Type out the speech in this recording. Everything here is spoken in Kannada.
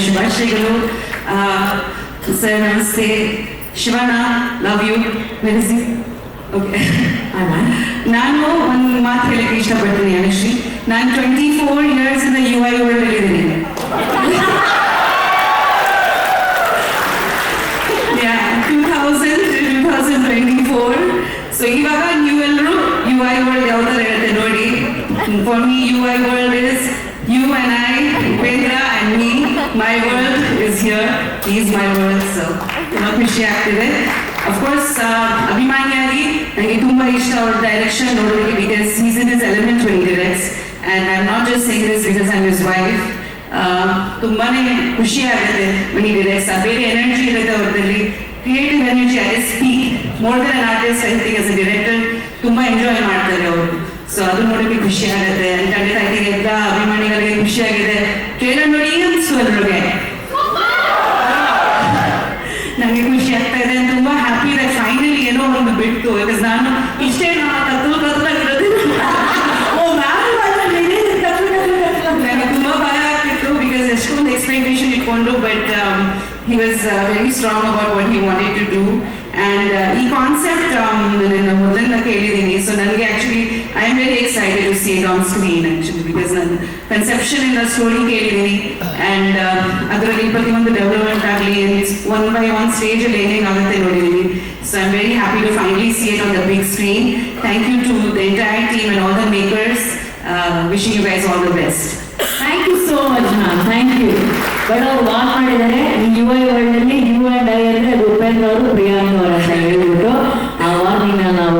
ಶುಭಾಶಯಗಳು. ಸರ್ ನಮಸ್ತೆ. Shivanna, love you. ಮೆರಿಸಿ. ಓಕೆ, ನಾನು ಒಂದು ಮಾತು ಹೇಳಕ್ಕೆ ಇಷ್ಟಪಡ್ತೀನಿ ಅನುಶ್ರೀ. ನಾನು 24 years ಇಂದ UI ವರ್ಲ್ಡ್ ಅಲ್ಲಿ ಇದ್ದೀನಿ. 2024. ಸೊ ಇವಾಗ ನೀವೆಲ್ಲರೂ UI ವರ್ಲ್ಡ್ ಯಾವ ಥರ ಇರುತ್ತೆ ನೋಡಿ. For me UI world is you and I, Upendra and me. My world is here. He is my world. So ತುಂಬಾ ಖುಷಿ ಆಗ್ತಿದೆ. ಅಫ್ಕೋರ್ಸ್ ಅಭಿಮಾನಿಯಾಗಿ ನನಗೆ ತುಂಬಾ ಇಷ್ಟ ಅವ್ರ ಡೈರೆಕ್ಷನ್ ನೋಡೋದಕ್ಕೆ, because he's in his element when he directs. And I am not just saying this because I am his wife. ತುಂಬಾನೇ ಖುಷಿ ಆಗುತ್ತೆ ವೆನ್ ಹಿ ಡೈರೆಕ್ಟ್ಸ್. ಬೇರೆ ಎನರ್ಜಿ ಇರುತ್ತೆ ಅವ್ರದಲ್ಲಿ, creative energy. I speak more than an artist. I think as a director ತುಂಬಾ ಎಂಜಾಯ್ ಮಾಡ್ತಾರೆ ಅವರು. ಸೊ ಅದು ನೋಡೋಕೆ ಖುಷಿ ಆಗುತ್ತೆ. ಖಂಡಿತ ಐ ಥಿಂಕ್ ಎಲ್ಲ ಅಭಿಮಾನಿಗಳಿಗೆ ಖುಷಿ ಆಗಿದೆ. ಟ್ರೇಲರ್ ನೋಡಿ ಅನ್ಸು ಅದ್ರೊಳಗೆ ನನಗೆ ಖುಷಿ ಆಗ್ತಾ ಇದೆ. ತುಂಬಾ ಹ್ಯಾಪಿ ಇದೆ ಫೈನಲಿ ಏನೋ ಒಂದು ಬಿಟ್ಟು. ಬಿಕಾಸ್ ನಾನು ಇಷ್ಟೇ ನನಗೆ ತುಂಬಾ ಭಯ ಆಗ್ತಿತ್ತು, ಬಿಕಾಸ್ ಎಷ್ಟೊಂದು ಎಕ್ಸ್ಪೆಕ್ಟೇಷನ್ ಇಟ್ಕೊಂಡು. But he was very strong about what he wanted to do. And ಈ ಕಾನ್ಸೆಪ್ಟ್ ನಾನು ಮೊದಲಿಂದ ಕೇಳಿದ್ದೀನಿ. ಸೊ ನನಗೆ actually I am very excited to see it on screen actually, because ನಾನು ಕನ್ಸೆಪ್ಷನ್ ಇಂದ ಸ್ಟೋರಿ ಕೇಳಿದ್ದೀನಿ. ಆ್ಯಂಡ್ ಅದರಲ್ಲಿ ಪ್ರತಿಯೊಂದು ಡೆವಲಪ್ಮೆಂಟ್ ಆಗಲಿ ಒನ್ ಬೈ ಒನ್ ಸ್ಟೇಜ್ ಅಲ್ಲಿ ಏನೇನಾಗುತ್ತೆ ನೋಡಿದ್ದೀನಿ. So I am very happy to finally see it on the big screen. Thank you to the entire team and all the makers. Wishing you guys all the best. Thank you so much ma'am, thank you. But ಅವ್ರು ವಾಕ್ ಮಾಡಿದ್ದಾರೆ UI ವರ್ಲ್ಡ್ ಅಲ್ಲಿ ಯು ಅಂಡ್ ಐ ಅಂದ್ರೆ ಅದು ಉಪೇಂದ್ರ ಅವರು ಪ್ರಿಯಾಂಕ ಅವರ ಅಂತ ಹೇಳ್ಬಿಟ್ಟು ಆ ವಾರ್ನಿಂಗ್ ನಾವು